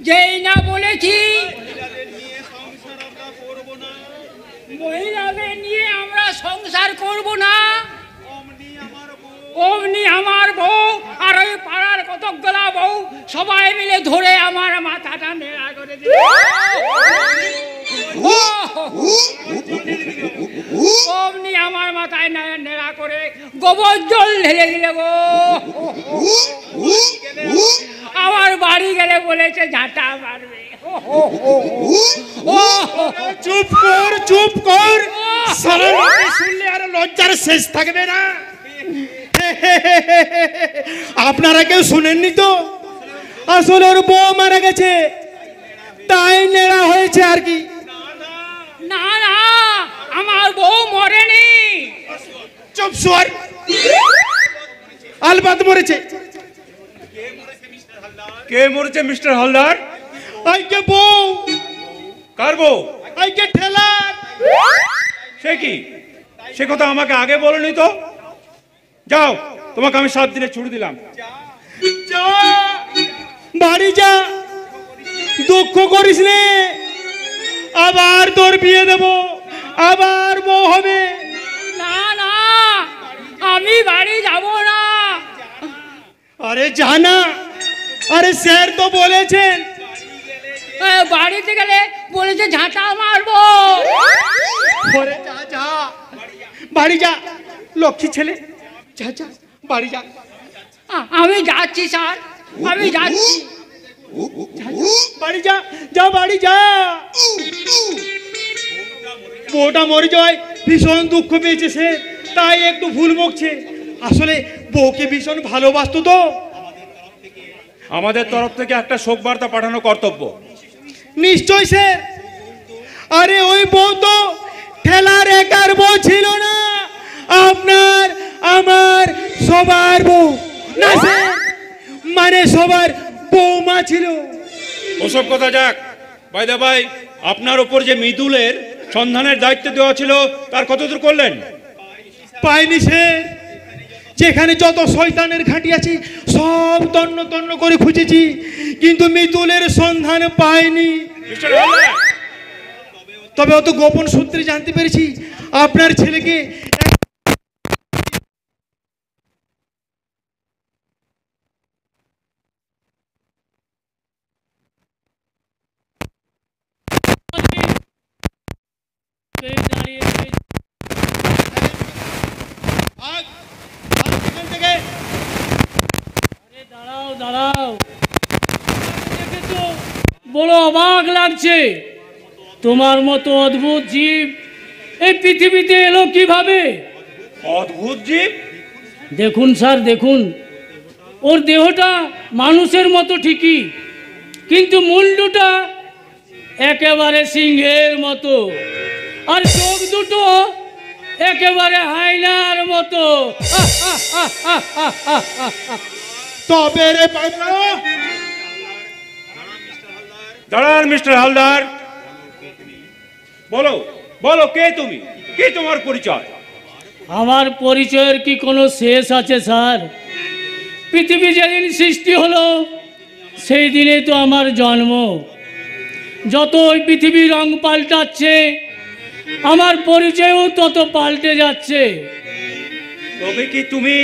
যেই না বলেছি মহিলাদের নিয়ে আমরা সংসার করব না, অমনি আমার বউ আর ওই পাড়ার কতকগুলা বউ সবাই মিলে ধরে আমার মাথাটা নেড়া করে দিল। অমনি আমার মাথায় নেড়া করে গোবর জল ঢেলে দিলে গো। আমার বাড়ি গেলে বলেছে ঝাঁটা মারবে। চুপ কর, চুপ কর, শুনলে আর লজ্জার শেষ থাকবে না। আপনারা কেউ শুনেননি তো? আসলে ওর বউ মারা গেছে, তাই নেড়া হয়েছে আর কি। না না, আমার বউ মরেনি। চুপ শোর, আলবাত মরেছে। কে মরেছে মিস্টার হালদার? আইকে বউ। কার বউ? আইকে ঠেলার। সে কি? সে কথা আমাকে আগে বলনি তো। যাও, তোমাকে আমি 7 দিনের ছুটি দিলাম। যা বাড়ি যা, দুঃখ করিস নে, আবার তোর বিয়ে দেব, আবার বউ হবে। না না, আমি বাড়ি যাব না। আরে জানা, আরে স্যার তো বলেছেন বাড়িতে গেলে বলেছে ঝাঁটা মারবো। ওরে যা যা, বাড়ি যা, লক্ষ্মী ছেলে, যা যা বাড়ি যা। আমি যাচ্ছি স্যার, আমি যাচ্ছি। বাড়ি যা, যা বাড়ি যা। বউটা মরে যায়, ভীষণ দুঃখ পেয়েছে সে, তাই একটু ভুল বকছে। আসলে বউকে ভীষণ ভালোবাসতো তো। আমাদের তরফ থেকে একটা শোক বার্তা পাঠানো কর্তব্য। নিশ্চয় স্যার। আরে ওই বউ তো ঠেলার একার বউ ছিল না, আপনার আমার সবার বউ না স্যার, মানে সবার বৌমা ছিল। ওসব কথা যাক, বাই দা বাই, আপনার ওপর যে মৃদুলের সন্ধানের দায়িত্ব দেওয়া ছিল তার কতদূর করলেন? পাইনি স্যার, যেখানে যত শয়তানের ঘাঁটি আছে সব তন্ন তন্ন করে খুঁজেছি, কিন্তু মিতুলের সন্ধান পাইনি। তবে অত গোপন সূত্রে জানতে পেরেছি আপনার ছেলেকে দাঁড়াও দাঁড়াও, বড় অবাক লাগছে। তোমার মতো অদ্ভুত জীব এই পৃথিবীতে এলো কিভাবে? অদ্ভুত জীব? দেখুন স্যার, দেখুন, ওর দেহটা মানুষের মতো ঠিকই, কিন্তু মুন্ডুটা একেবারে সিংহের মতো, আর চোখ দুটো একেবারে হায়নার মতো। তবে রে দাঁড়ান মিস্টার হালদার, বলো বলো, কে তুমি, কে তোমার পরিচয়? আমার পরিচয়ের কি কোনো শেষ আছে স্যার? পৃথিবী যেদিন সৃষ্টি হলো সেই দিনে তো আমার জন্ম। যত ওই পৃথিবী রং পাল্টাচ্ছে আমার পরিচয়ও তত পাল্টে যাচ্ছে। তবে কি তুমি?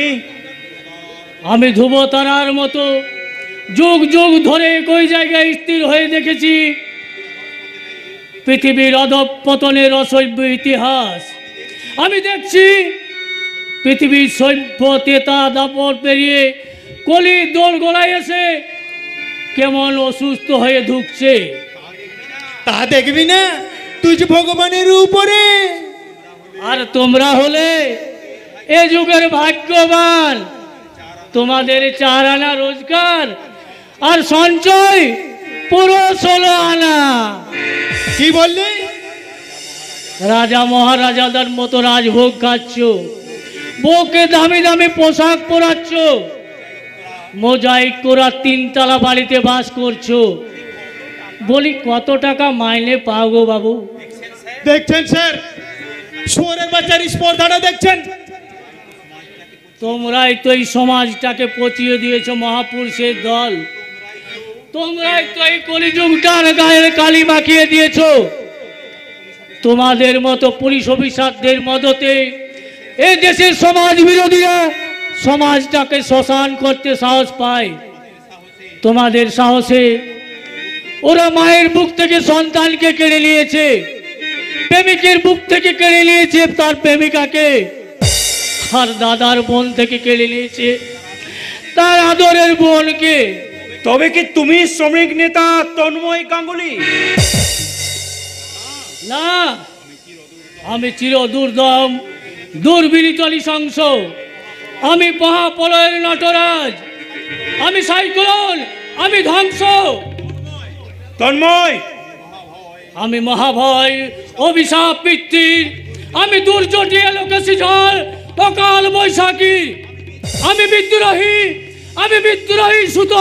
আমি ধ্রুবতারার মতো যুগ যুগ ধরে একই জায়গায় স্থির হয়ে দেখেছি পৃথিবীর অধঃপতনের অসভ্য ইতিহাস। আমি দেখছি পৃথিবীর সভ্য তেতা দাপট পেরিয়ে কলি দোল গোলায় এসে কেমন অসুস্থ হয়ে ঢুকছে। তা দেখবি না, তুই যে ভগবানের উপরে। আর তোমরা হলে এ যুগের ভাগ্যবান। তোমাদের 4 আনা রোজগার আর সঞ্চয় পুরো 16 আনা। কি বললি? রাজা মহারাজাদের মতো রাজভোগ খাচ্ছ, বউকে দামি দামি পোশাক পরাচ্ছ, মোজাইক করা 3 তলা বাড়িতে বাস করছো। বলি কত টাকা মাইনে পাও গো বাবু? দেখছেন স্যার, শুয়োরের বাচ্চার স্পর্ধাটা দেখছেন? তোমরাই তো এই সমাজটাকে পচিয়ে দিয়েছো মহাপুরুষের দল। তোমরাই তো এই কলিযুগটার গায়ের কালি মাখিয়ে দিয়েছো। তোমাদের মতো পুলিশ অফিসারদের মদতে এই দেশের সমাজ বিরোধীরা সমাজটাকে শ্মশান করতে সাহস পায়। তোমাদের সাহসে ওরা মায়ের বুক থেকে সন্তানকে কেড়ে নিয়েছে, প্রেমিকের বুক থেকে কেড়ে নিয়েছে তার প্রেমিকাকে, আর দাদার বোন থেকে কেড়ে নিয়েছে তার আদরের বোনকে। তবে কি তুমি শ্রমিক নেতা তন্ময় গাঙ্গুলি? না, আমি চির দুর্দম দুর্বিনীত নৃশংস, আমি মহাপ্রলয়ের নটরাজ, আমি সাইক্লোন, আমি ধ্বংস, তন্ময় আমি মহাভয় অভিশাপ পিতৃর, আমি দুর্যোটিয়া লোকেশি ঝড় অকাল বৈশাখী, আমি বিদ্রোহী সুত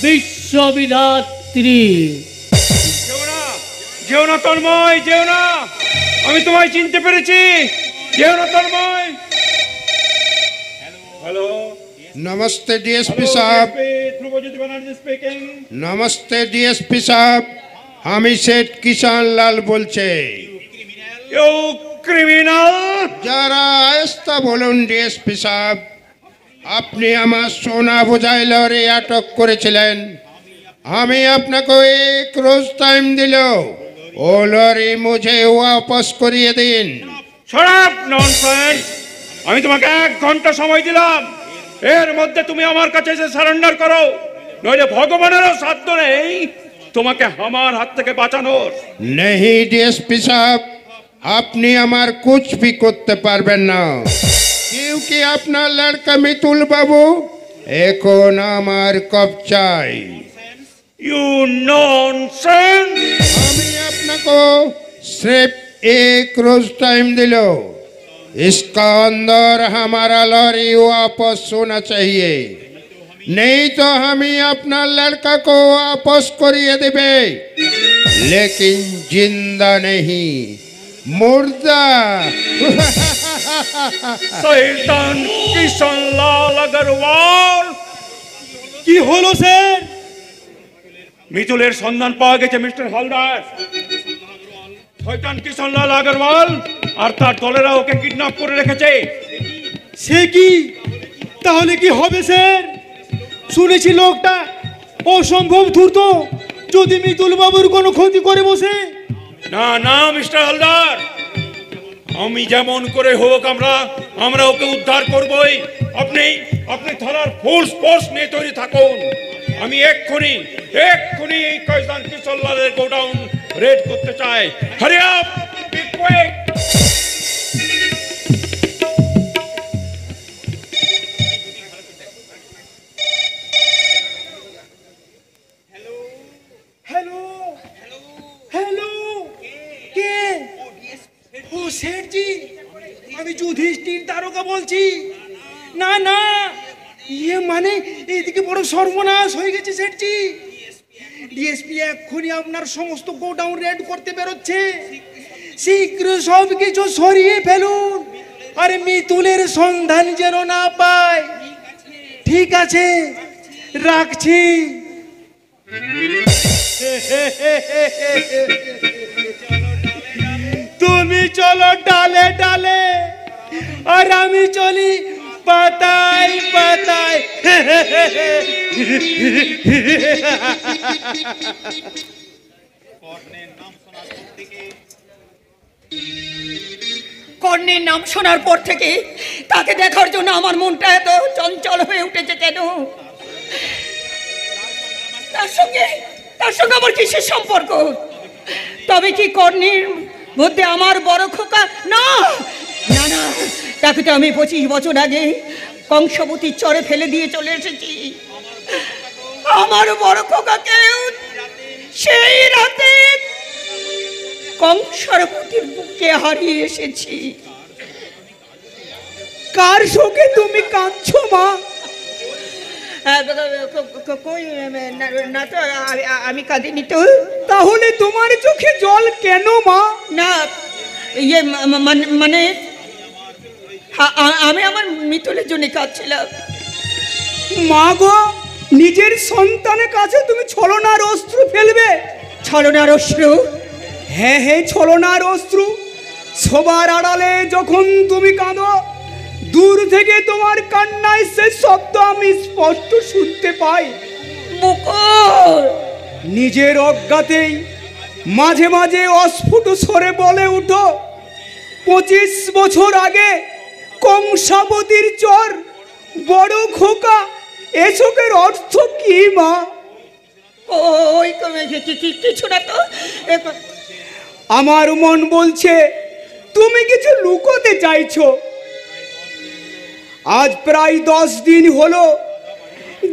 বিশ্ববিধাত্রী। যেও না তন্ময়, যেও না, আমি তোমায় চিনতে পেরেছি। যেও না তন্ময়। হ্যালো, नमस्ते डीएसपी साहब। ধ্রুবজ্যোতি ব্যানার্জি স্পিকিং। नमस्ते डीएसपी साहब, আমি সেठ কিষান লাল বলছে। You criminal. যারা আয়স্তা বলুন ডিএসপি সাহেব, আপনি আমার সোনা বোঝাই লরি আটক করেছিলেন। আমি আপনাকে এক রোজ টাইম দিল, ও লরি মুঝে ওয়াপস করিয়ে দিন। শরাব ননসেন্স। আমি তোমাকে 1 ঘন্টা সময় দিলাম, এর মধ্যে তুমি আমার কাছে এসে সারেন্ডার করো, নইলে ভগবানেরও সাধ্য নেই তোমাকে আমার হাত থেকে বাঁচানোর। नहीं डीएसपी साहब, আপনি আমার कुछ भी করতে পারবেন না, क्योंकि আপনার লড়কা মিতুল বাবু এখন আমার কবজায়। You nonsense. আমি আপনাকে सिर्फ एक रोज टाइम दिलो, इसका अंदर हमारा लॉरी वापस होना चाहिए, नहीं तो हम ही अपना लड़का को वापस करिए देबे, लेकिन जिंदा नहीं, मुर्दा। শয়তান কিষণলাল আগরওয়াল। কি হলো স্যার? মিতুলের সন্ধান পাওয়া গেছে মিস্টার হালদার। শয়তান কিষণলাল আগরওয়াল আর তার দলেরা ওকে কিডন্যাপ করে রেখেছে। সে কি? তাহলে কি হবে স্যার? শুনেছি লোকটা অসম্ভব ধূর্ত, যদি মিতুল বাবুর কোনো ক্ষতি করে বসে। না না মিস্টার হালদার, আমি যেমন করে হোক আমরা ওকে উদ্ধার করবই। আপনি থানার ফুল ফোর্স নিয়ে তৈরি থাকুন। আমি এক্ষুনি এই শয়তান কিষণলালের গোডাউন রেড করতে চাই। Hurry up, be quick. Hello hello, কে? ও শেঠজি, আমি যুধিষ্ঠির দারোগা বলছি। না না, ইয়ে মানে এদিকে বড় সর্বনাশ হয়ে গেছে শেঠজি। ডিএসপি এক্ষুনি আপনার সমস্ত গোডাউন রেড করতে বেরোচ্ছে। শীঘ্র সব কিছু সরিয়ে ফেলুন, আরে মিতুলের সন্ধান যেন না পায়। ঠিক আছে, রাখছি। তুমি চলো ডালে ডালে, আর আমি চলি পাতায় পাতায়। কর্ণের নাম শোনার পর থেকে তাকে দেখার জন্য আমার মনটা এত চঞ্চল হয়ে উঠেছে কেন? তার সঙ্গে আমার কিসের সম্পর্ক? তবে কি কর্ণের মধ্যে আমার বড় খোকা? না না না, তাকে তো আমি 25 বছর আগে কংসবতীর চরে ফেলে দিয়ে চলে এসেছি। আমার বড় খোকাকেও সেই রাতে কংসবতীর বুকে হারিয়ে এসেছি। কার শোকে তুমি কাঁদছো মা? কই না তো, আমি কাঁদিনি তো। তাহলে তোমার চোখে জল কেন মা? না ইয়ে মানে আমি আমার মিতুলের জন্য কাঁদছিলাম। মা গো, নিজের সন্তানের কাছে ছলনার অস্ত্র ফেলবে? ছলনার অশ্রু? হ্যাঁ হ্যাঁ, ছলনার অস্ত্র। সবার আড়ালে যখন তুমি কাঁদো, দূর থেকে তোমার কান্নায় সে শব্দ আমি স্পষ্ট শুনতে পাই। মুকুল! নিজের অজ্ঞাতেই মাঝে মাঝে অস্ফুট স্বরে বলে উঠো, 25 বছর আগে কংসাবতীর চর, বড় খোকা। এসবের অর্থ কি মা? ওই কিছু না তো। আমার মন বলছে তুমি কিছু লুকোতে চাইছো। আজ প্রায় 10 দিন হলো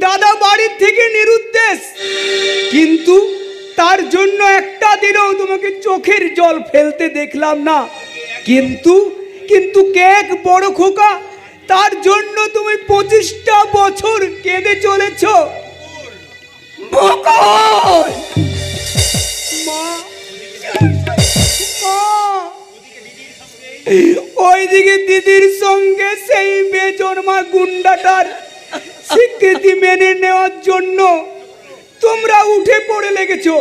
দাদা বাড়ির থেকে নিরুদ্দেশ, কিন্তু তার জন্য একটা দিনও তোমাকে চোখের জল ফেলতে দেখলাম না। কিন্তু কিন্তু কেক বড় খোকা, তার জন্য তুমি 25টা বছর কেঁদে চলেছ। মুকুল! মা, মা, ওইদিকে দিদির সঙ্গে সেই বেজন্মা গুন্ডাটার স্বীকৃতি মেনে নেওয়ার জন্য তোমরা উঠে পড়ে লেগেছো।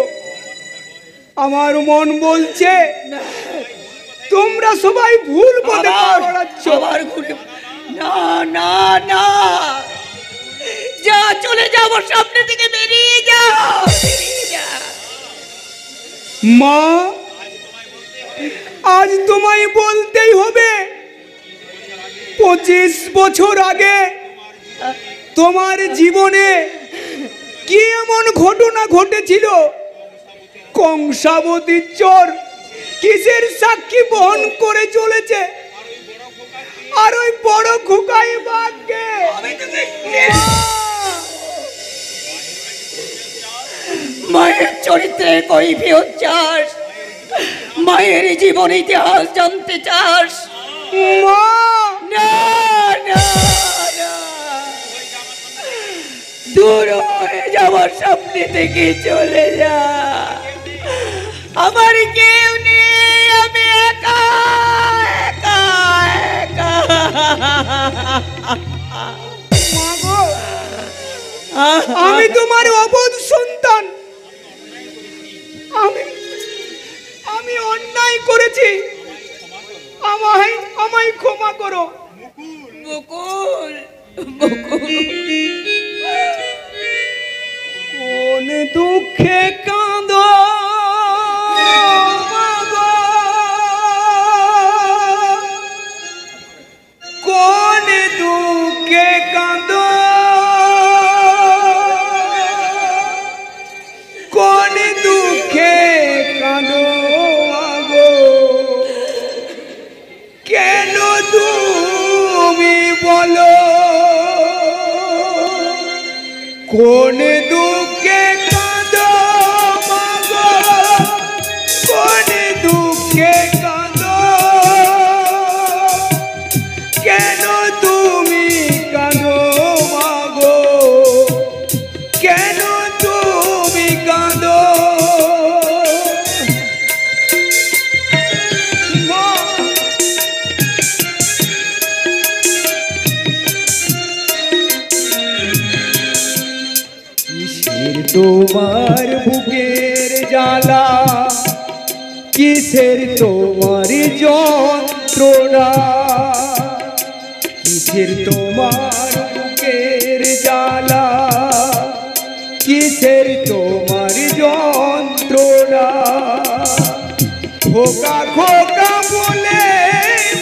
আমার মন বলছে তোমরা সবাই ভুল পথে পা বাড়াচ্ছ। না না না, যা, চলে যা, আমার সামনে থেকে বেরিয়ে যা, বেরিয়ে যা। মা, আজ তোমায় বলতেই হবে, 25 বছর আগে তোমার জীবনে কি এমন ঘটনা ঘটেছিল? কংসাবতীর চর কিসের সাক্ষী বহন করে চলেছে? আর ওই বড় খোকাই ভাগ্যে। মায়ের চরিত্রে কৈফিয়ত চাস? মায়ের জীবন ইতিহাস জানতে চাস? মা, না না না, দূর হয়ে যাওয়ার সামনে থেকে চলে যা। আমার কেউ নেই, আমি একা একা একা। মা গো, আমি তোমার অবোধ সন্তান। আমি অন্যায় করেছি, আমায় ক্ষমা করো। মুকুল, মুকুল, কোন দুঃখে কাঁদো মা গো, কোন দুঃখে কাঁদো, কোন দুঃখে কাঁদো গো, কেন তুমি বলো, কোন দুঃখে কাঁদো মা গো, কোন দুঃখে কাঁদো, কেন তুমি কাঁদো মা গো, কেন তুমি কাঁদো মা? কিসের তোমার বুকের জ্বালা, কিসের তোমার যন্ত্রণা, কিসের তোমার বুকের জ্বালা, কিসের তোমার যন্ত্রণা, খোকা খোকা বলে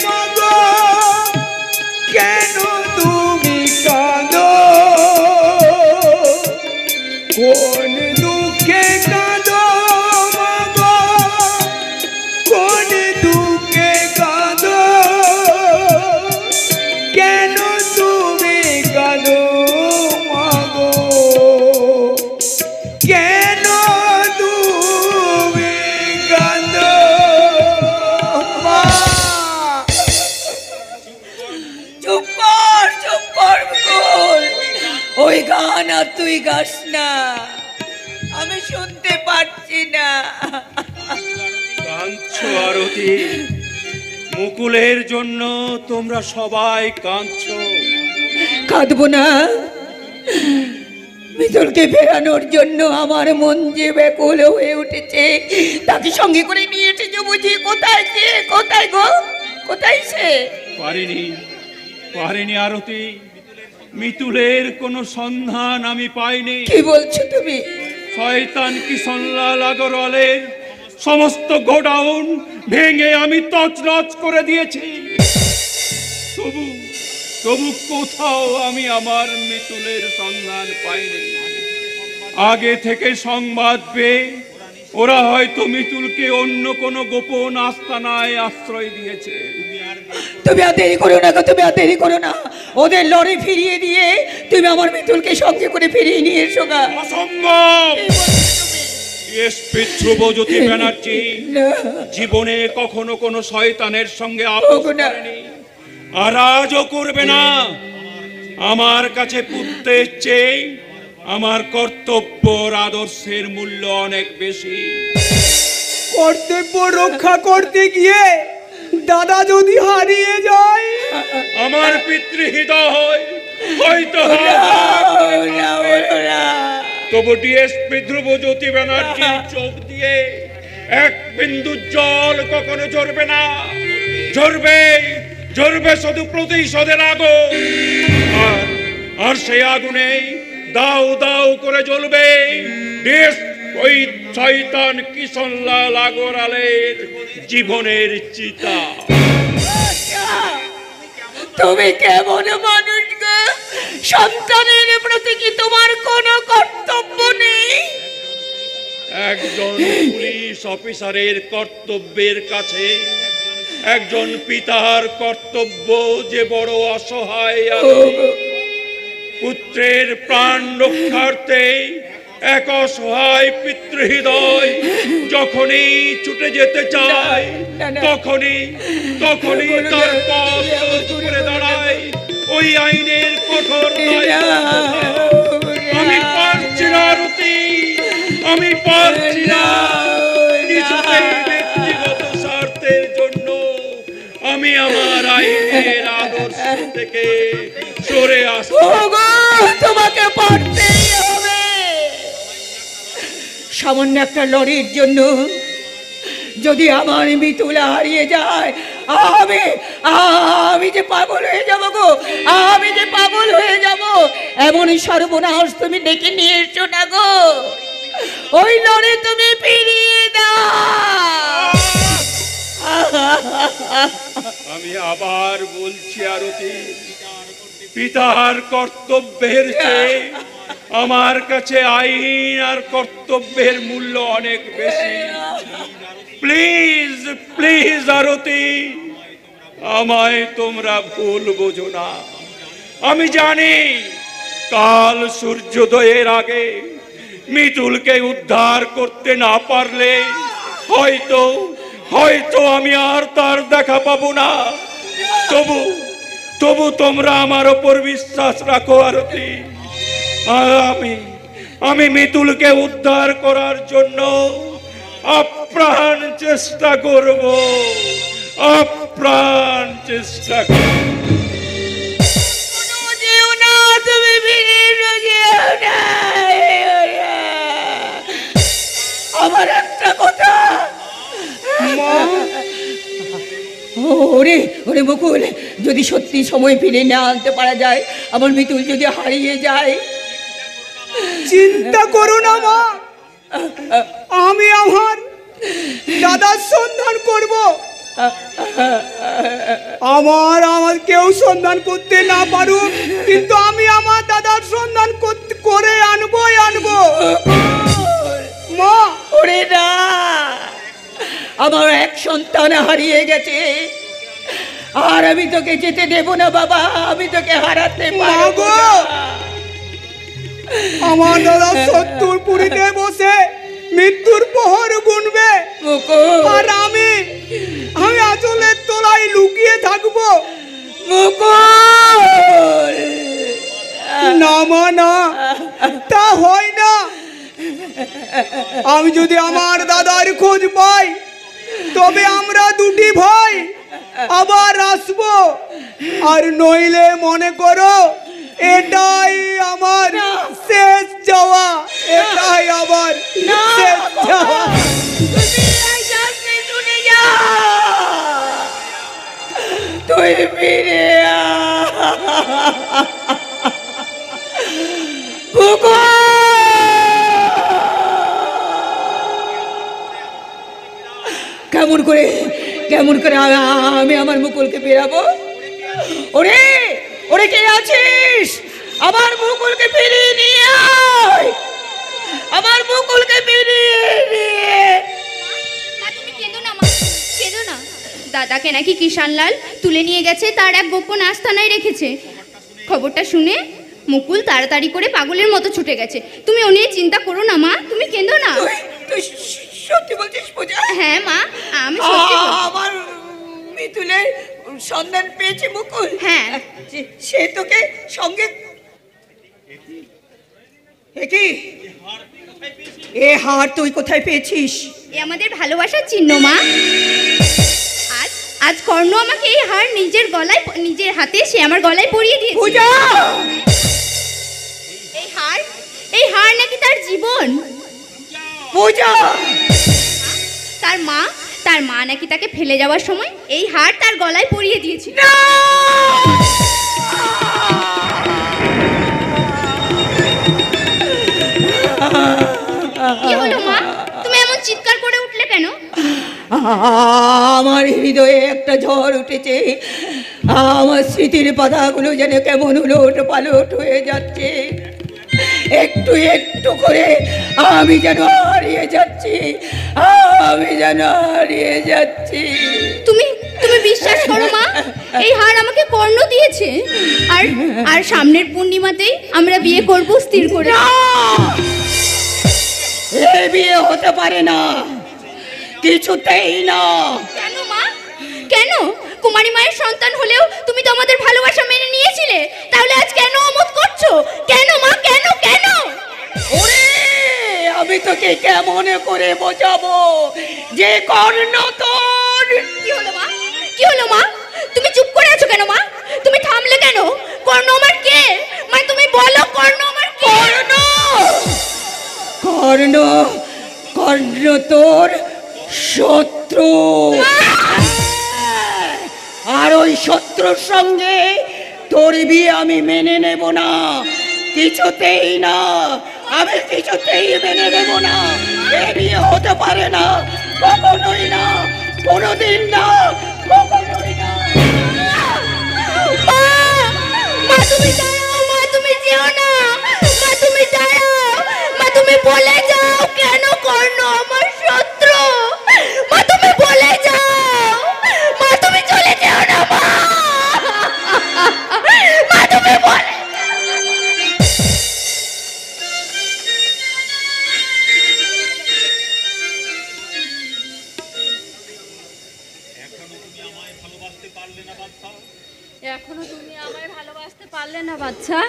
মা গো, কেন তুমি কাঁদো, কোন দুঃখে কাঁদো মা গো, কোন দুঃখে কাঁদো, কেন তুমি কাঁদো মা গো, কেন তুমি কাঁদো মা? চুপ কর মুকুল, ওই গান আর তুই গাস না, আমি শুনতে পাচ্ছি না। কাঁদছো আরতি, মুকুলের জন্য তোমরা সবাই কাঁদছো। কাঁদবো না? মিতুলকে ফেরানোর জন্য আমার মন যে ব্যাকুল হয়ে উঠেছে, তাকে সঙ্গে করে নিয়ে এসেছে বুঝি। কোথায় সে? কোথায় গো? কোথায় সে? পারিনি আরতি, মিতুলের কোনো সন্ধান আমি পাইনি। কি বলছো তুমি? শয়তান কিশনলাল আগরওয়ালের সমস্ত গোডাউন ভেঙে আমি তছনছ করে দিয়েছি। তবু কোথাও আমি আমার মিতুলের সন্ধান পাইনি। আগে থেকে সংবাদ পেয়ে ওরা হয়তো মিতুলকে অন্য কোনো গোপন আস্তানায় আশ্রয় দিয়েছে। তুমি আর দেরি করো না গো, তুমি আর দেরি করো না। ওদের লড়ে ফিরিয়ে দিয়ে তুমি আমার মিতুলকে সঙ্গে করে ফিরিয়ে নিয়ে এসো গা। অসম্ভব! এসপি ধ্রুবজ্যোতি ব্যানার্জি জীবনে কখনো কোনো শয়তানের সঙ্গে আপোষ করেনি, আর আজও করবে না। আমার কাছে পুত্রের চেয়ে আমার কর্তব্যর আদর্শের মূল্য অনেক বেশি। কর্তব্য রক্ষা করতে গিয়ে দাদা যদি হারিয়ে যায়, আমার পিতৃহৃদয় হয়তো তবু ডিএসপি ধ্রুবজ্যোতি ব্যানার্জির চোখ দিয়ে এক বিন্দু জল কখনো ঝরবে না। ঝরবে শুধু প্রতিশোধের আগুন, আর সেই আগুনে দাউ দাউ করে জ্বলবে ওই শয়তান কিশনলাল আগরওয়ালের জীবনের চিতা। তুমি কেমন মানুষ গো? সন্তানের প্রতি কি তোমার কোনো কর্তব্য নেই? একজন পুলিশ অফিসারের কর্তব্যের কাছে একজন পিতার কর্তব্য যে বড় অসহায়। পুত্রের প্রাণ রক্ষার্থে এক অসহায় পিতৃহৃদয় যখনই ছুটে যেতে চায়, তখনই তার পথ করে দাঁড়ায় ওই আইনের কঠোর। আমি পারছি না রতি, আমি পারছি না। কিছুতেই ব্যক্তিগত স্বার্থের জন্য আমি আমার আইনের আদর্শ থেকে সরে আসবো। তোমাকে পারতেই হবে। সামান্য একটা লড়ির জন্য যদি আমার মিতুলা হারিয়ে যায়, আমি যে পাগল হয়ে যাব গো, আমি যে পাগল হয়ে যাব। এমনই সর্বনাশ তুমি ডেকে নিয়ে এসো না গো। ওই লড়ে তুমি ফিরিয়ে দাও। আমি আবার বলছি আরতি, পিতার কর্তব্যের চেয়ে আমার কাছে আইন আর কর্তব্যের মূল্য অনেক বেশি। প্লিজ আরতি, আমায় তোমরা ভুল বোঝো না। আমি জানি কাল সূর্যোদয়ের আগে মিতুলকে উদ্ধার করতে না পারলে হয়তো আমি আর তার দেখা পাবো না। তবু তোমরা আমার ওপর বিশ্বাস রাখো আরতি। আমি মিতুলকে উদ্ধার করার জন্য আপ্রাণ চেষ্টা করব, আপ্রাণ চেষ্টা করব। আমার একটা কথা, ওরে বকুল, যদি সত্যি সময় ফিরে না আনতে পারা যায়, আমার মিতুল যদি হারিয়ে যায়। চিন্তা করো না মা, আমি আমার দাদার সন্ধান করব। আমার কেউ সন্ধান করতে না পারুক, কিন্তু আমি আমার দাদার সন্ধান করে আনবো মা। ওরে না, আমার এক সন্তান হারিয়ে গেছে, আর আমি তোকে যেতে দেব না বাবা। আমি তোকে হারাতে পারবো না। আমার দাদা 70 পুরীতে বসে মৃত্যুর প্রহর গুনবে, আর আমি আঁচলের তলায় লুকিয়ে থাকবো। না মা, না, তা হয় না। আমি যদি আমার দাদার খোঁজ পাই, তবে আমরা দুটি ভাই আবার আসবো। আর নইলে মনে করো এটাই আমার শেষ যাওয়া, এটাই আমার শেষ যাওয়া। তুই ফিরে কেমন করে আমি আমার মুকুলকে ফেরাবো? ওরে ওরে কে আছিস? আমার মুকুলকে ফিরিয়ে নিয়ে আয়, আমার মুকুলকে ফিরিয়ে নিয়ে। মা তুমি কেঁদো না, মা কেঁদো না। দাদাকে নাকি কিষানলাল তুলে নিয়ে গেছে, তার এক গোপন আস্তানায় রেখেছে। খবরটা শুনে মুকুল তাড়াতাড়ি করে পাগলের মতো ছুটে গেছে। তুমি ও নিয়ে চিন্তা করো না মা, তুমি কেঁদো না। তুই সত্যি বলছিস পূজা? হ্যাঁ মা, আমি সত্যি বলছি। আমার মিতুলের সন্ধান পেয়েছে মুকুল। হ্যাঁ। সে তোকে সঙ্গে কি এ হার তুই কোথায় পেয়েছিস? এ আমাদের ভালোবাসার চিহ্ন মা। আজ আজ কর্ণ আমাকে এই হার নিজের গলায়, নিজের হাতে সে আমার গলায় পরিয়ে দিয়েছে। পূজা, এই হার নাকি তার জীবন। পূজা, তার মা নাকি তাকে ফেলে যাওয়ার সময় এই হার তার গলায় পরিয়ে দিয়েছিল। কি হলো মা, তুমি এমন চিৎকার করে উঠলে কেন? আমার হৃদয়ে একটা ঝড় উঠেছে। আমার স্মৃতির পাতাগুলো যেন কেমন উলট পালট হয়ে যাচ্ছে। একটু একটু করে আমি যেন হারিয়ে যাচ্ছি, আমি যেন হারিয়ে যাচ্ছি। তুমি বিশ্বাস করো মা, এই হার আমাকে কর্ণ দিয়েছে। আর সামনের পূর্ণিমাতেই আমরা বিয়ে করব স্থির করে। এ বিয়ে হতে পারে না, কিছুতেই না। কেন মা, কেন? কুমারী মায়ের সন্তান হলেও তুমি তো আমাদের ভালোবাসা মেনে নিয়েছিলে, তাহলে আজ কেন অমত করছো? কেন মা, কেন কেন? ওরে আমি তোকে কেমন করে বোঝাবো যে কর্ণ তোর। কি হলো মা, কি হলো মা? তুমি চুপ করে আছো কেন মা? তুমি থামলে কেন? কর্ণ আমার কে? মা তুমি বলো কর্ণ আমার কে? কর্ণ কর্ণ তোর শত্রু। আর ওই শত্রুর সঙ্গে তোর বিয়ে আমি মেনে নেব না, কিছুতেই না। আমি কিছুতেই মেনে নেব না। এ বিয়ে হতে পারে না, কখনোই না, কোনোদিন না, কখনোই না। মা তুমি দাঁড়াও, মা তুমি যেও না, মা তুমি দাঁড়াও, মা তুমি বলে যাও কেন কর্ণ আমার শত্রু? মা তুমি বলে যাও, মা তুমি চলে যেও না, মা তুমি বলে। এখনো তুমি আমায় ভালোবাসতে পারলে না বাচ্চা?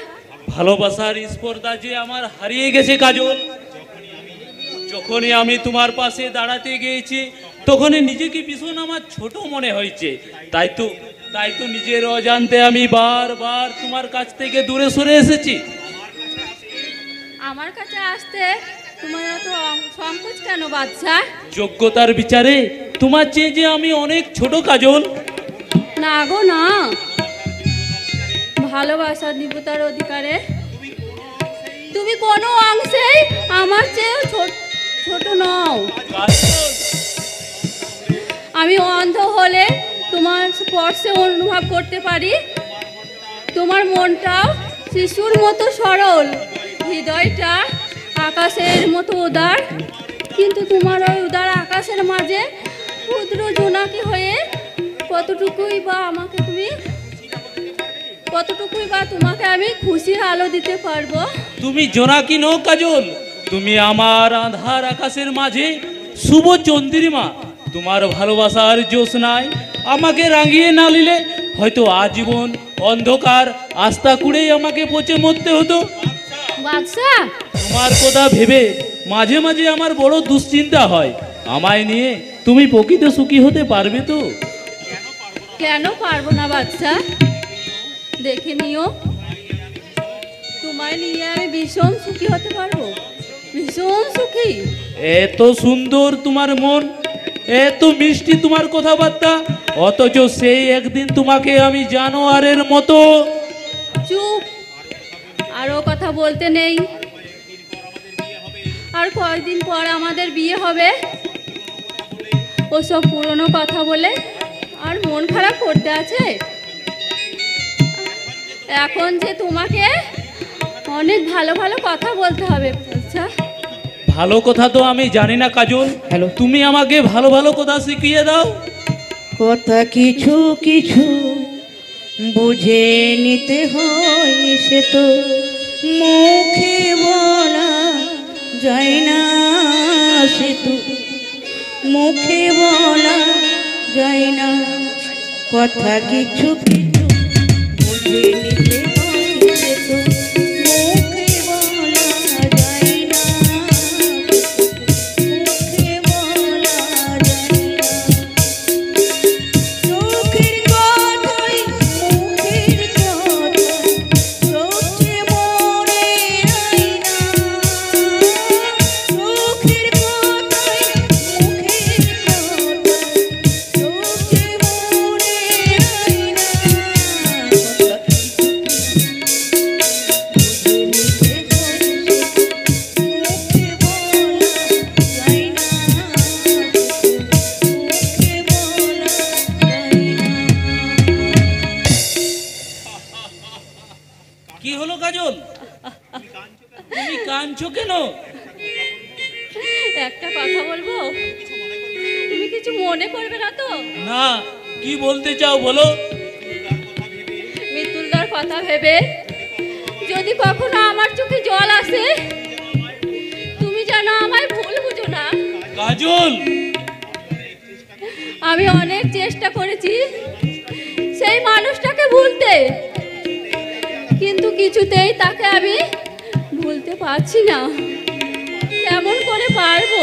ভালোবাসার স্পর্ধা যে আমার হারিয়ে গেছে কাজল। যখনই আমি তোমার পাশে দাঁড়াতে গিয়েছি তখনই নিজেকে ভীষণ আমার ছোট মনে হয়েছে। তাই তো নিজের অজান্তে আমি বারবার তোমার কাছ থেকে দূরে সরে এসেছি। আমার কাছে আসতে তোমার এত সংকোচ কেন বাচ্চা? যোগ্যতার বিচারে তোমার চেয়ে যে আমি অনেক ছোট কাজল। না গো না, ভালোবাসার নিবতার অধিকারে তুমি কোনো অংশেই আমার চেয়েও ছোট নও। আমি অন্ধ হলে তোমার স্পর্শে অনুভব করতে পারি। তোমার মনটাও শিশুর মতো সরল, হৃদয়টা আকাশের মতো উদার। কিন্তু তোমার ওই উদার আকাশের মাঝে ক্ষুদ্র জোনাকি হয়ে কতটুকুই বা তোমাকে আমি খুশির আলো দিতে পারবো? তুমি জোনাকি নও কাজল, তুমি আমার আধার আকাশের মাঝে শুভ চন্দ্রিমা। তোমার ভালোবাসার জ্যোৎস্নায় আমাকে রাঙিয়ে না নিলে হয়তো আজীবন অন্ধকার আস্থা কুড়েই আমাকে পচে মরতে হতো। বাদশা, তোমার কথা ভেবে মাঝে মাঝে আমার বড় দুশ্চিন্তা হয়। আমায় নিয়ে তুমি প্রকৃত সুখী হতে পারবে তো? কেন পারবো না বাদশা? দেখে নিও তোমায় নিয়ে আমি ভীষণ সুখী হতে পারবো, ভীষণ সুখী। এত সুন্দর তোমার মন, এত মিষ্টি তোমার কথাবার্তা, অথচ সেই একদিন তোমাকে আমি জানোয়ারের মতো। চুপ, আরও কথা বলতে নেই। আর কয়েকদিন পর আমাদের বিয়ে হবে, ওসব পুরনো কথা বলে আর মন খারাপ করতে আছে? এখন যে তোমাকে অনেক ভালো ভালো কথা বলতে হবে। আচ্ছা, ভালো কথা তো আমি জানি না কাজল, তুমি আমাকে ভালো ভালো কথা শিখিয়ে দাও। কথা কিছু কিছু বুঝে নিতে হয়, সে তো মুখে বলা যায় না, সে তো মুখে বলা যায় না। কথা কিছু কিছু বুঝে নিতে হয়, সে তো মুখে বলা যায় না, মুখে বলা যায় না। চোখের কথাই মুখের কথা, চোখে মনে আয় না। চোখের কথাই মুখের কথা, চোখে মনে আয় না। কি হলো কাজল, তুমি কাঁদছো কেন? একটা কথা বলবো, তুমি কিছু মনে করবে না তো? না, কি বলতে চাও বলো। মৃত্যুলদার কথা ভেবে যদি কখনো আমার চোখে জল আসে, তুমি যেন আমায় ভুল বুঝো না। কাজল, আমি অনেক চেষ্টা করেছি সেই মানুষটাকে ভুলতে, কিন্তু কিছুতেই তাকে আমি ভুলতে পারছি না। কেমন করে পারবো?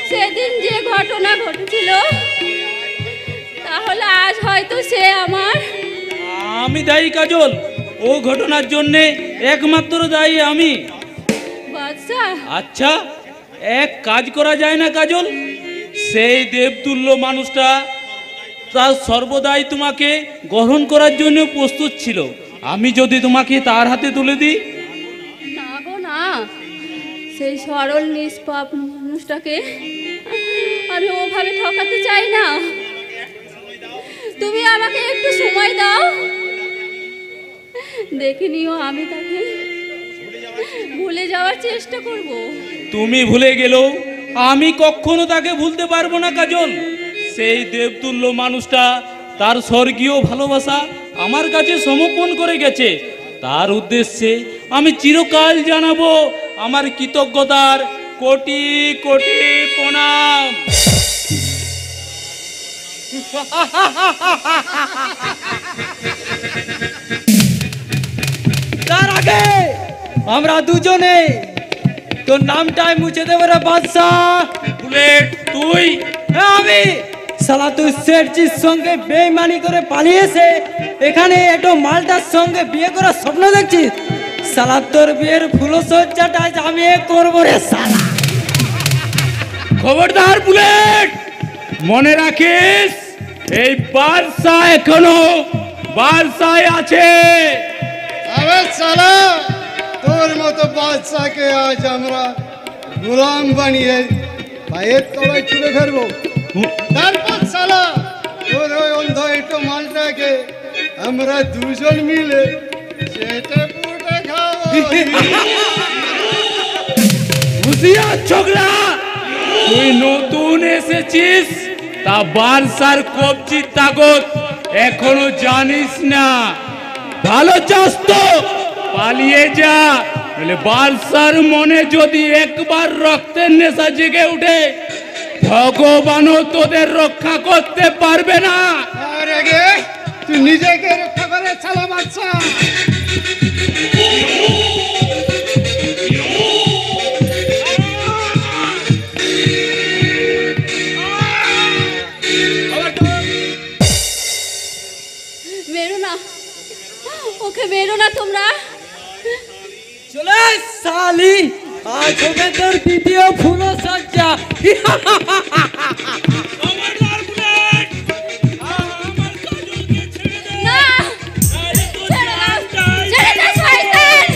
সেদিন যে ঘটনা ঘটেছিল, তাহলে আজ হয়তো সে আমার। আমি দায়ী কাজল, ও ঘটনার জন্যে একমাত্র দায়ী আমি। বাদশাহ, আচ্ছা, এক কাজ করা যায় না কাজল? সেই দেবতুল্য মানুষটা তার সর্বদাই তোমাকে গ্রহণ করার জন্য প্রস্তুত ছিল। আমি যদি তোমাকে তার হাতে তুলে দিই? না গো না, সেই সরল নিষ্পাপ মানুষটাকে আমি ওভাবে ঠকাতে চাই না। তুমি আমাকে একটু সময় দাও, দেখে নিও আমি তাকে ভুলে যাওয়ার চেষ্টা করব। তুমি ভুলে গেলেও আমি কখনো তাকে ভুলতে পারবো না কাজল। সেই দেবতুল্য মানুষটা তার স্বর্গীয় ভালোবাসা আমার কাছে সমর্পণ করে গেছে। তার উদ্দেশ্যে আমি চিরকাল জানাবো আমার কৃতজ্ঞতার কোটি কোটি প্রণাম। তার আগে আমরা দুজনে তোর নামটাই মুছে দেবো রে বাদশাহ। বুলেট, তুই? হ্যাঁ, আমি। শালা তুই শেঠজির সঙ্গে বেইমানি করে পালিয়েছে, এখানে একটু মালটার সঙ্গে বিয়ে করার স্বপ্ন দেখছিস? শালা তোর বিয়ের ফুলসজ্জাটা আজ আমি করবো রে শালা। খবরদার বুলেট, মনে রাখিস এই বাদশা এখনো বাদশায় আছে। আবে শালা, তোর মতো বাদশাকে আজ আমরা গোলাম বানিয়ে পায়ের তলায় ছুঁড়ে ফেলবো। তারপর শালা তোর ওই অন্ধ একটু মালটাকে আমরা দুজন মিলে চেটে পুটে খাবো। হুঁশিয়ার ছোকরা, তুই নতুন এসেছিস, তা বাদশার কবজির তাগত এখনো জানিস না। ভালো চাস তো পালিয়ে যা, বলে বাদশার মনে যদি একবার রক্তের নেশা জেগে উঠে, ভগবানও তোদের রক্ষা করতে পারবে না। আর আগে তুই নিজেকে রক্ষা করে শালা বাদশা। মেরো না, ওকে মেরো না তোমরা, আমার লাল বুলেট, আমার কাজলকে ছেড়ে দে। না নাহলে তোর ছেড়ে দাও, জান চাই। ছেড়ে দাও শয়তান।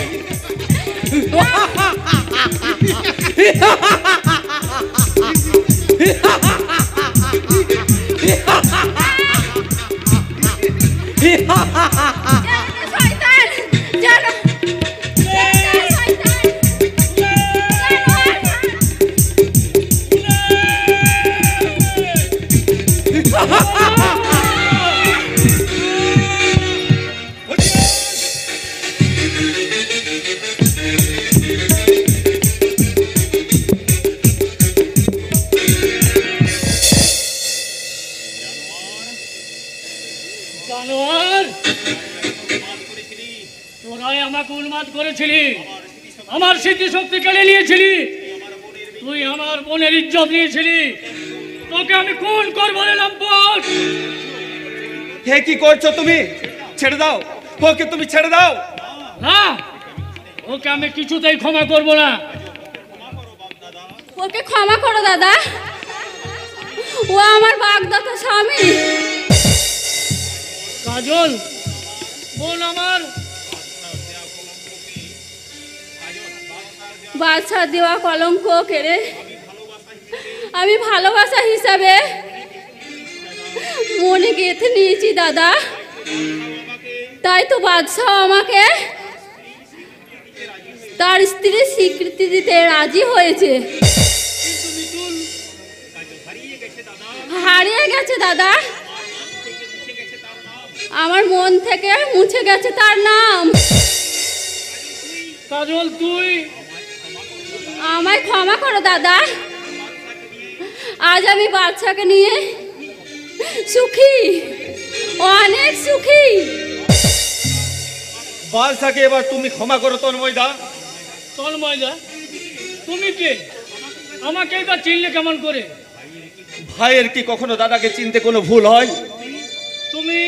শয়তান জানো শয়তান জানোয়ার, তোরাই আমাকে উন্মাদ করেছিলি, আমার স্মৃতিশক্তি কেড়ে নিয়েছিলি, তুই আমার বোনের ইজ্জত নিয়েছিলি, তোকে আমি খুন করবো রে লম্পট। হে কি করছো তুমি? ছেড়ে দাও ওকে, তুমি ছেড়ে দাও। না, ওকে আমি কিছুতেই ক্ষমা করবো না। ওকে ক্ষমা করো দাদা, ও আমার বাগদাতা স্বামী। কাজল, বোন আমার, বাদশার দেওয়া কলঙ্ক কেড়ে আমি ভালোবাসা হিসাবে মনে গেঁথে নিয়েছি দাদা, তাই তো বাদশাহ আমাকে তার স্ত্রীর স্বীকৃতি দিতে রাজি হয়েছে। হারিয়ে গেছে দাদা, আমার মন থেকে মুছে গেছে তার নাম। কাজল তুই আমায় ক্ষমা করো দাদা, আজ আমি বাচ্চাকে নিয়ে সুখী, অনেক সুখী। বাদশাকে এবার তুমি ক্ষমা করো তন্ময়দা। তন্ময়দা, তুমি কে? আমাকে এটা চিনলে কেমন করে? ভাইয়ের কি কখনো দাদাকে চিনতে কোনো ভুল হয়? তুমি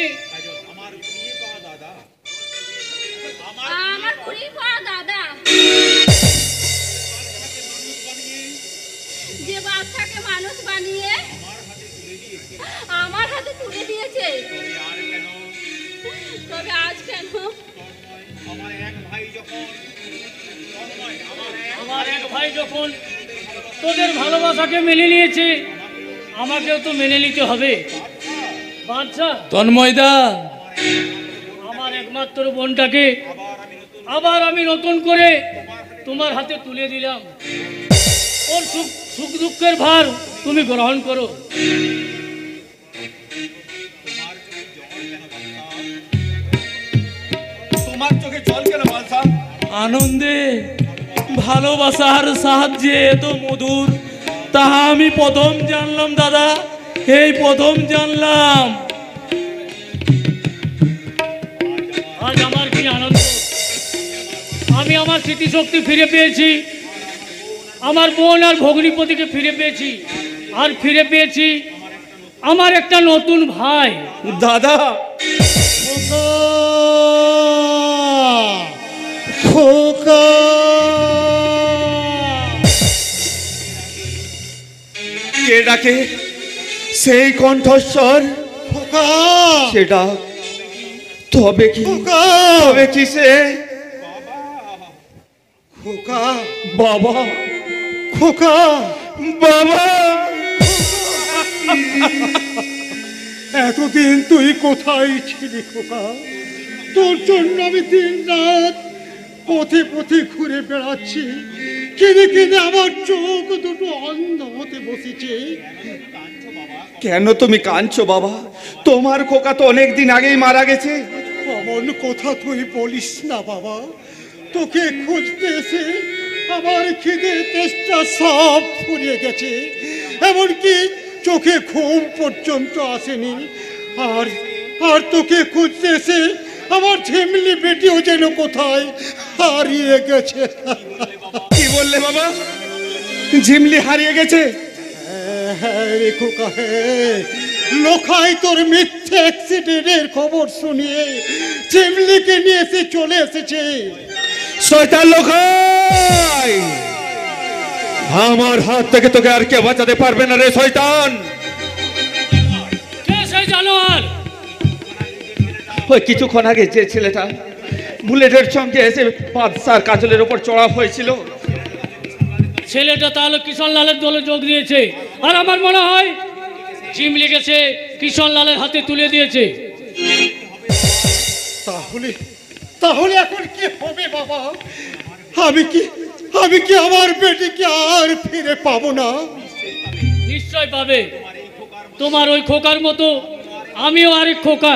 আমার কুড়ি পাওয়া দাদা, যে বাচ্চাকে মানুষ বানিয়ে আমার হাতে তুলে দিয়েছে। তবে আজ কেন আমার এক ভাই যখন তোদের ভালোবাসাকে মেনে নিয়েছে, আমাকেও তো মেনে নিতে হবে। বাচ্চা তন্ময়দা, আমার একমাত্র বোনটাকে আবার আমি নতুন করে তোমার হাতে তুলে দিলাম। ওর সুখ দুঃখের ভার তুমি গ্রহণ করো। তোমার চোখে জল কেন বাদশা? আনন্দে ভালোবাসার সাহায্যে এত মধুর, তাহা আমি প্রথম জানলাম দাদা, এই প্রথম জানলাম। আজ আমার কি আনন্দ, আমি আমার স্মৃতিশক্তি ফিরে পেয়েছি, আমার বোন আর ভগ্নিপতিকে ফিরে পেয়েছি, আর ফিরে পেয়েছি আমার একটা নতুন ভাই। দাদা, খোকা কে ডাকে? সেই কণ্ঠস্বর, খোকা সেটা তবে কি? খোকা তবে কি সে? খোকা বাবা, খোকা বাবা, এতদিন তুই কোথায় ছিলি খোকা? তোর জন্য আমি দিন রাত পথে পথে ঘুরে বেড়াচ্ছি, কেঁদে কেঁদে আমার চোখ দুটো অন্ধ হতে বসেছে। কেন তুমি কাঁদছো বাবা? তোমার খোকা তো অনেক দিন আগেই মারা গেছে। অমন কথা তুই বলিস না বাবা, তোকে খুঁজতে এসে আমার খিদে তেষ্টা সব ফুরিয়ে গেছে, এমনকি চোখে ঘুম পর্যন্ত আসেনি। আর আর তোকে খুঁজতে এসে আমার ঝিমলি বেটিও যেন কোথায় হারিয়ে গেছে। কি বললে বাবা? ঝিমলি হারিয়ে গেছে? হ্যাঁ রে খোকা, হ্যাঁ, লোকাই তোর মিথ্যে অ্যাক্সিডেন্টের খবর শুনিয়ে ঝিমলিকে নিয়ে এসে চলে এসেছে। শয়তান লোকাই, আমার হাত থেকে তোকে আর কে বাঁচাতে পারবে না রে শয়তান। কে সেই জানোয়ার? ওই কিছুক্ষণ আগে যে ছেলেটা বুলেটের সঙ্গে এসে বাদশার কাজলের ওপর চড়া হয়েছিল, ছেলেটা তাহলে কিষণলালের দলে যোগ দিয়েছে, আর আমার মনে হয় জিম লিখেছে কিষণলালের হাতে তুলে দিয়েছে। তাহলে তাহলে এখন কি হবে বাবা? আমি কি আমার বেটিকে আর ফিরে পাবো না? নিশ্চয় পাবে। তোমার ওই খোকার মতো আমিও আরেক খোকা।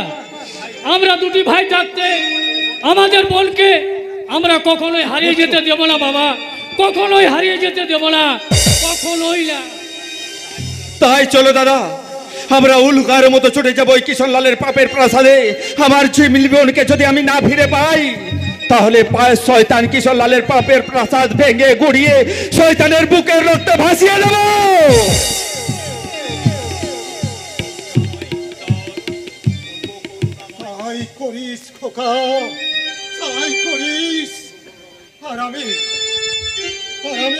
আমরা দুটি ভাই থাকতে আমাদের বোনকে আমরা কখনোই হারিয়ে যেতে দেব না বাবা, কখনোই হারিয়ে যেতে দেব না, কখনোই না। তাই চলো দাদা, আমরা উল্কার মতো ছুটে যাবো ওই কিষণলালের পাপের প্রাসাদে। আমার ঝিমলি বোনকে যদি আমি না ফিরে পাই, তাহলে শয়তান কিষণলালের পাপের প্রাসাদ ভেঙে গুড়িয়ে শয়তানের বুকের রক্তে ভাসিয়ে দেব। তাই করিস খোকা, তাই করিস। আর আমি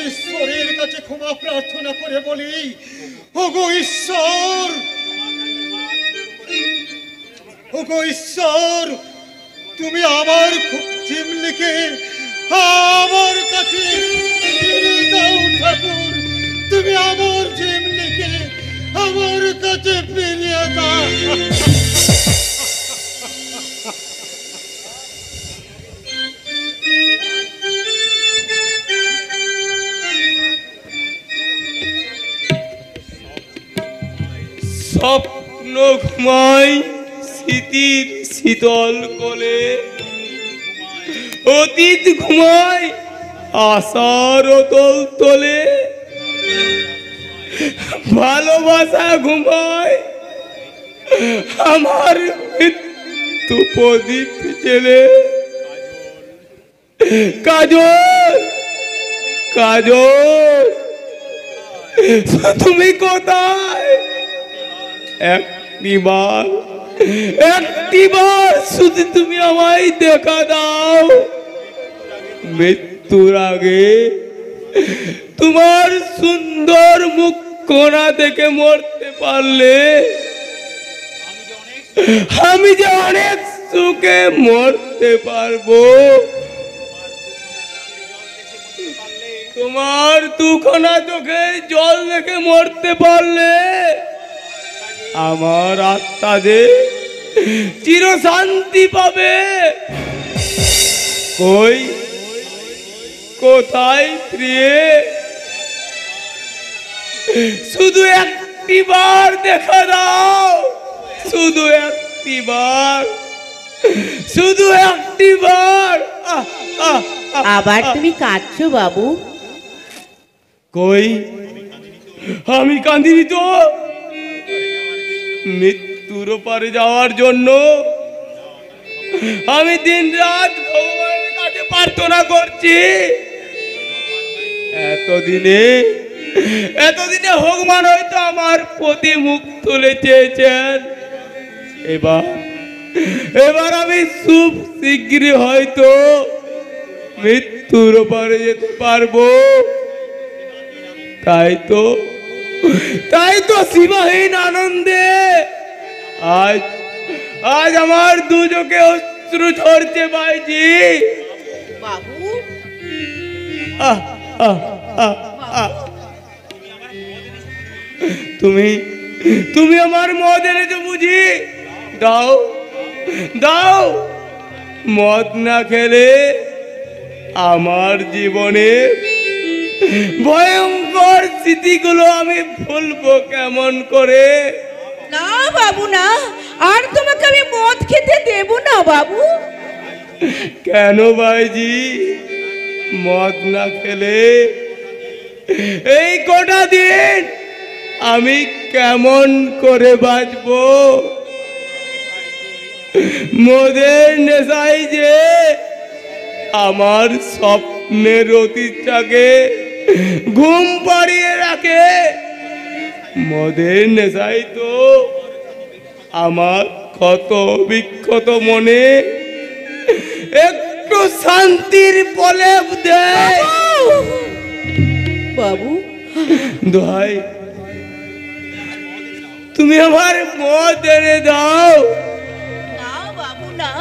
ঈশ্বরের কাছে ক্ষমা প্রার্থনা করে বলি, ওগো ঈশ্বর, ওগো ঈশ্বর, তুমি আমার ঝিমলিকে আমার কাছে ফিরিয়ে দাও ঠাকুর, তুমি আমার ঝিমলিকে আমার কাছে ফিরিয়ে দাও। স্বপ্ন ঘুমাই স্মৃতির শীতল কোলে, অতীত ঘুমাই আশার অতল তলে, ভালোবাসা ঘুমায় আমার মৃত্যু প্রদীপ জেলে। কাজল, কাজল, তুমি কোথায়? একটিবার শুধু তুমি আমায় দেখা দাও। মৃত্যুর আগে তোমার সুন্দর মুখ কোনা দেখে মরতে পারলে আমি যে অনেক সুখে মরতে পারবো। তোমার দুখানা চোখে জল দেখে মরতে পারলে আমার আত্মা যে চির শান্তি পাবে। কই, কোথায় প্রিয়ে? শুধু একটি বার দেখা দাও, শুধু একটি বার, শুধু একটি বার। আবার তুমি কাঁদছো বাবু? কই, আমি কাঁদিনি তো। মৃত্যুর পারে যাওয়ার জন্য আমি দিন রাত ভগবানের কাছে প্রার্থনা করছি। এতদিনে ভগবান হয়তো আমার প্রতি মুখ তুলে চেয়েছেন। এবার আমি খুব শীঘ্রই হয়তো মৃত্যুর পারে যেতে পারবো। তাই তো সীমাহীন আনন্দে আজ আমার দু চোখে অশ্রু ঝরছে ভাইজি। বাবু, তুমি আমার মদ এনেছো বুঝি? দাও দাও, মদ না খেলে আমার জীবনে ভয়ঙ্কর স্মৃতিগুলো আমি ভুলবো কেমন করে? না বাবু না, আর তোমাকে আমি মদ খেতে দেব না বাবু। কেন ভাইজি? মদ না খেলে এই কটা দিন আমি কেমন করে বাঁচবো? মদের নেশাই যে আমার স্বপ্নের অতীতটাকে ঘুম পাড়িয়ে রাখে। মদের নেশাই তো আমার ক্ষত বিক্ষত মনে একটু শান্তির প্রলেপ দেয়। বাবু, দোহাই তুমি আমার মদ এনে দাও। না বাবু না,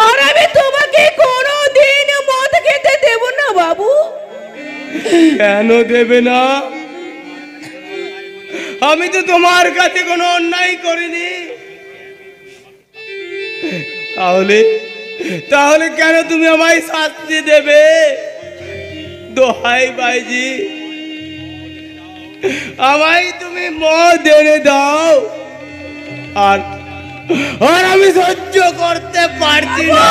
আর আমি তোমাকে কোনোদিন মদ খেতে দেব না বাবু। কেন দেবে না? আমি তো তোমার কাছে কোনো অন্যায় করিনি। তাহলে তাহলে কেন তুমি আমায় শাস্তি দেবে? দোহাই ভাইজি, আমায় তুমি মদ এনে দাও। আর আর আমি সহ্য করতে পারছি না।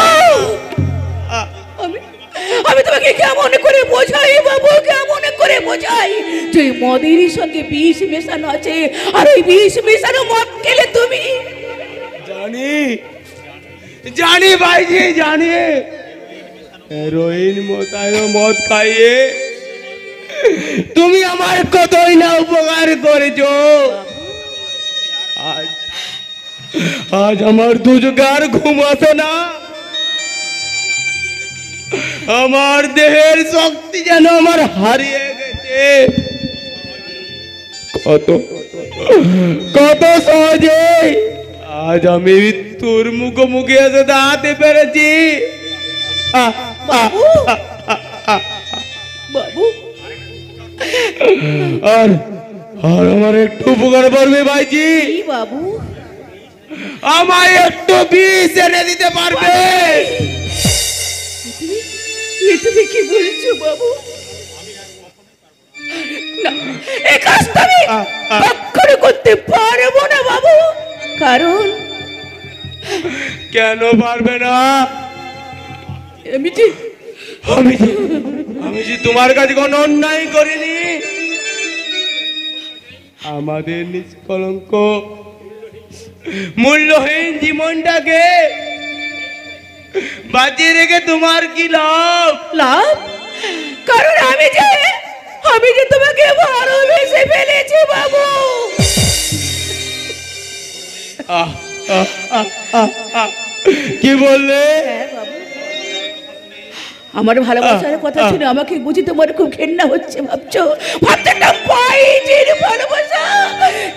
আমি তোমাকে কেমন করে বোঝাই বাবু, কেমন করে বোঝাই যে মদের সঙ্গে বিষ মেশানো আছে, আর ওই বিষ মেশানো মদ খেলে তুমি। জানি জানি ভাইজি, জানি হেরোইন মোতায়ন মদ খাইয়ে তুমি আমার কতই না উপকার করেছো। আজ আজ আমার দুজগার ঘুম আসে না। আমার দেহের শক্তি যেন আমার হারিয়ে গেছে। কত কত সহজে আজ আমি মৃত্যুর মুখোমুখি এসে দাঁড়াতে পেরেছি। বাবু, আর আর আমার একটু উপকার করবে ভাইজি? বাবু, আমায় একটু বিষ এনে দিতে পারবে? তুমি কি বলছো বাবু? না, এই কাজটা আমি কখনো করতে পারবো না বাবু। কারণ কেন পারবে না? আমি যে আমি যে তোমার কাছে কোনো অন্যায় করিনি। আমাদের নিষ্কলঙ্ক মূল্যহীন জীবনটাকে বাঁচিয়ে রেখে তোমার কি লাভ? লাভ? কারণ আমি যে তোমাকে ভালোবেসে ফেলেছি বাবু। কি বললে? আমার ভালোবাসার কথা শুনে আমাকে বুঝি তোমার খুব ঘেন্না হচ্ছে ভাবছো, ভাবছো না বাইজির ভালোবাসা।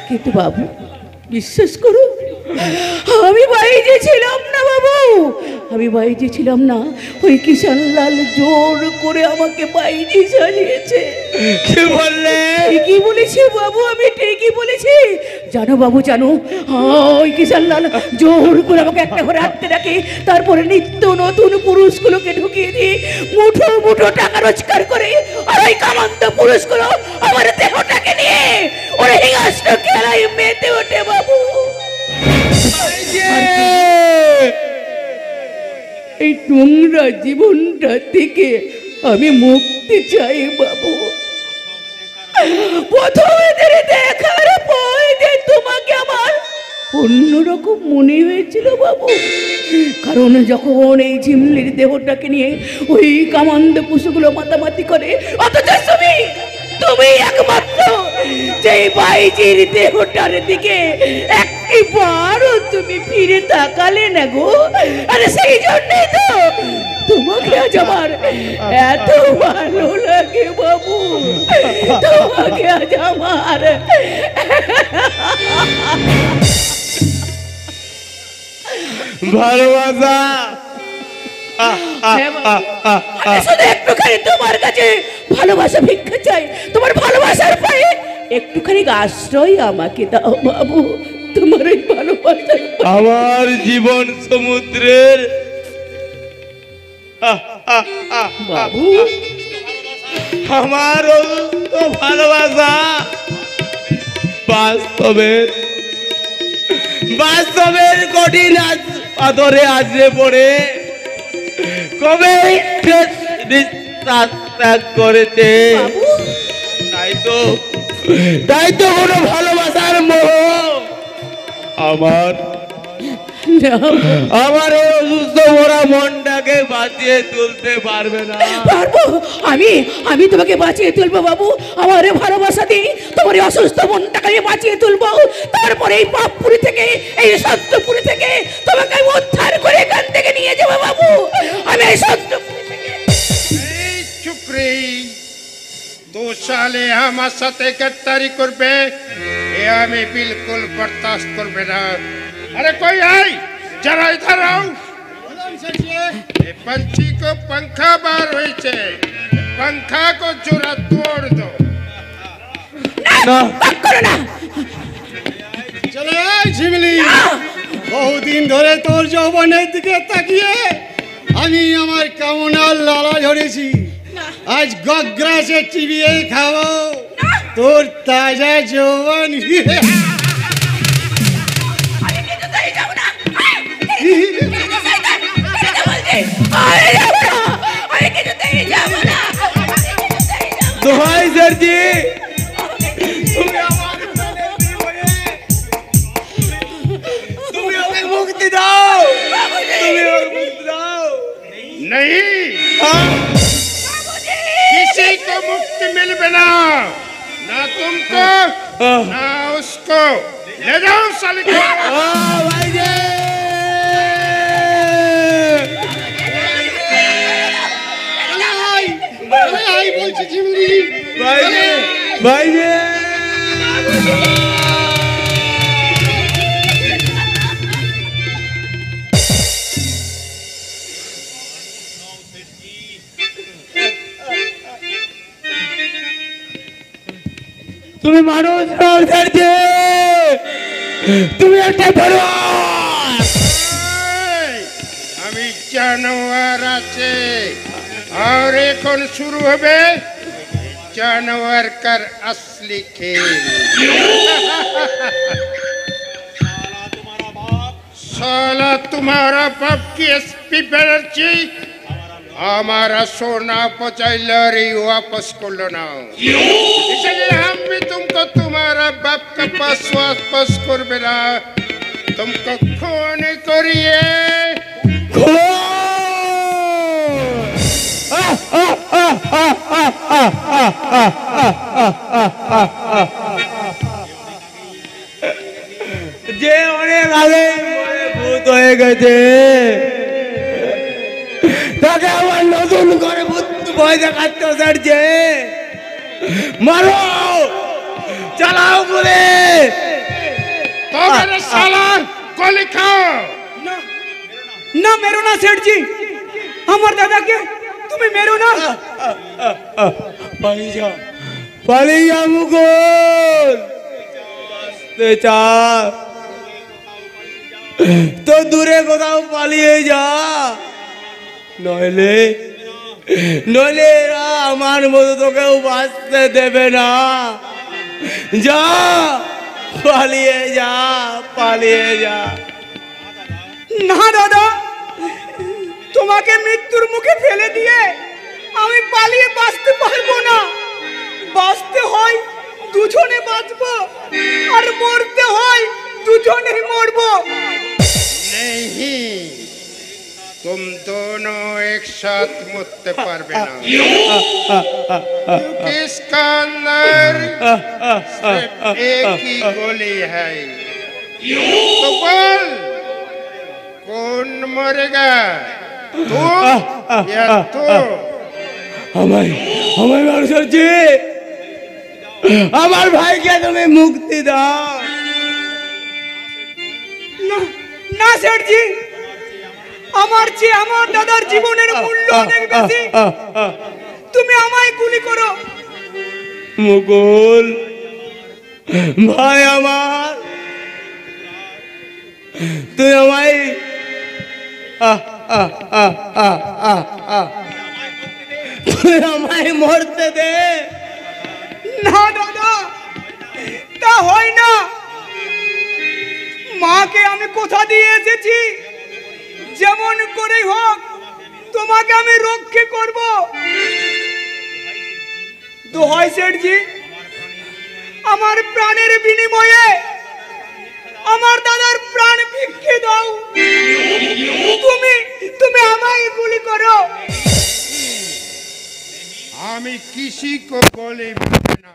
কিন্তু বাবু বিশ্বাস করো, আমি বাইজি ছিলাম না বাবু, আমি বাইজি ছিলাম না। ওই কিষানলাল জোর করে আমাকে বাইজি সাজিয়েছে। কি বললে? ঠিকই বলেছি বাবু, আমি ঠিকই বলেছি। জানো বাবু, জানো ওই কিষানলাল জোর করে আমাকে একটা ঘরে আটকে রাখে, তারপরে নিত্য নতুন পুরুষগুলোকে ঢুকিয়ে দিয়ে মুঠো মুঠো টাকা রোজগার করে, আর ওই কামান্ত পুরুষগুলো আমার দেহটাকে নিয়ে ওরা হিংস্র খেলায় মেতে ওঠে বাবু। এই নোংরা জীবনটা থেকে আমি মুক্তি চাই বাবু। প্রথমে দেখার পর যে তোমাকে আমার অন্যরকম মনে হয়েছিল বাবু। কারণ যখন এই ঝিমলির দেহটাকে নিয়ে ওই কামান্দ পশুগুলো মাতামাতি করে, অথচ তুমি একমাত্র যে বাইজির দেহটার দিকে একবারও তুমি ফিরে তাকালে না গো। আরে সেই জন্যই তো তোমাকে আজ আমার এত ভালো লাগে বাবু, তোমাকে আজ আমার। ভালোবাসা শুধু একটুখানি তোমার কাছে ভালোবাসা ভিক্ষা চাই, তোমার ভালোবাসার পায়ে একটুখানি আশ্রয় আমাকে দাও বাবু। তোমার এই ভালোবাসার আমার জীবন সমুদ্রের বাবু, আমার ভালোবাসা বাস্তবের কঠিন পাথরে আজরে পড়ে কবে নিঃশ্বাস ত্যাগ করেছে। তাই তো কোনো ভালোবাসার মোহ আমার এই অসুস্থ মোরা মনটাকে বাঁচিয়ে তুলতে পারবে না। পারবো আমি তোমাকে বাঁচিয়ে তুলবো বাবু। আমার ভালোবাসা দিয়ে তোমার অসুস্থ মনটাকে আমি বাঁচিয়ে তুলবো। তারপরে এই পাপপুরি থেকে, এই সত্যপুরি থেকে তোমাকে আমি উদ্ধার করে এখান থেকে নিয়ে যাবো বাবু। আমি এই সত্যপুরি থেকে। চুপ রে, দোষ साले আমার সাথে गद्दारी করবে এ আমি बिल्कुल बर्दाश्त করবে না अरे कोई आई जरा इधर आओ ये पंछी को पंखा बार हुई छे पंखा को जोरा तोड़ दो না করো না চলে আয় ঝিমলি বহুদিন ধরে তোর যৌবনের দিকে তাকিয়ে আমি আমার কামনার লালা ঝরেছি আজ গগ্রাসে চিবিয়ে খাবো তোর তাজা যৌবন দোহাই স্যারজি मुक्ति दाओ मुक्ति दाओ नहीं किसी को मुक्ति मिल बिना ना तुमको ना उसको ले जाओ साले को भाई जी आई बोलছি ঝিমলি भाई जी তুমি মানুষ নও স্যারজি তুমি একটা ফেরোয়ার আমি জানোয়ার আছে और এখন শুরু হবে জানোয়ার কার असली खेल साला तुम्हारा बाप की एसपी बनर्जी हमारा सोना पचाइलर ही वापस कर लो ना इसलिए हम भी तुमको तुम्हारा बाप का पास वापस कर बेना तुमको खून करिए যে অনেক আগে ভূত হয়ে গেছে তাকে আবার নতুন করে ভূত ভয় দেখাচ্ছে স্যার যে মারো চালাও বলে तो मेरे साला गोली खाओ না মেরো না সেঠজি আমার দাদাকে তুমি মেরো না পালিয়ে যা মুকুল তো দূরে কোথাও পালিয়ে যা নইলে নইলে এরা আমার মতো তোকেও বাঁচতে দেবে না যা পালিয়ে যা পালিয়ে যা না দাদা তোমাকে মৃত্যুর মুখে ফেলে দিয়ে আমি পালিয়ে বাঁচতে পারবো না বাঁচতে হয় দুজনে বাঁচবো আর মরতে হয় দুজনেই মরবো नहीं तुम दोनों एक साथ मरते पारबे ना इसका अंदर सिर्फ एक ही गोली है तो बोल कौन मरेगा तुम या तू हमारे মানুষের জি আমার ভাইকে তুমি মুক্তি দাও না না সেঠজি আমার চেয়ে আমার দাদার জীবনের মূল্য অনেক বেশি তুমি আমায় গুলি করো মুকুল ভাই আমার তুই আমায় তুই আমায় মরতে দে না দাদা তা হয় না মাকে আমি কথা দিয়ে এসেছি যেমন করে হোক তোমাকে আমি রক্ষা করব দোহাই সেঠজি আমার প্রাণের বিনিময়ে আমার দাদার প্রাণ ভিক্ষে দাও তুমি তুমি আমায় গুলি করো আমি किसी को गोली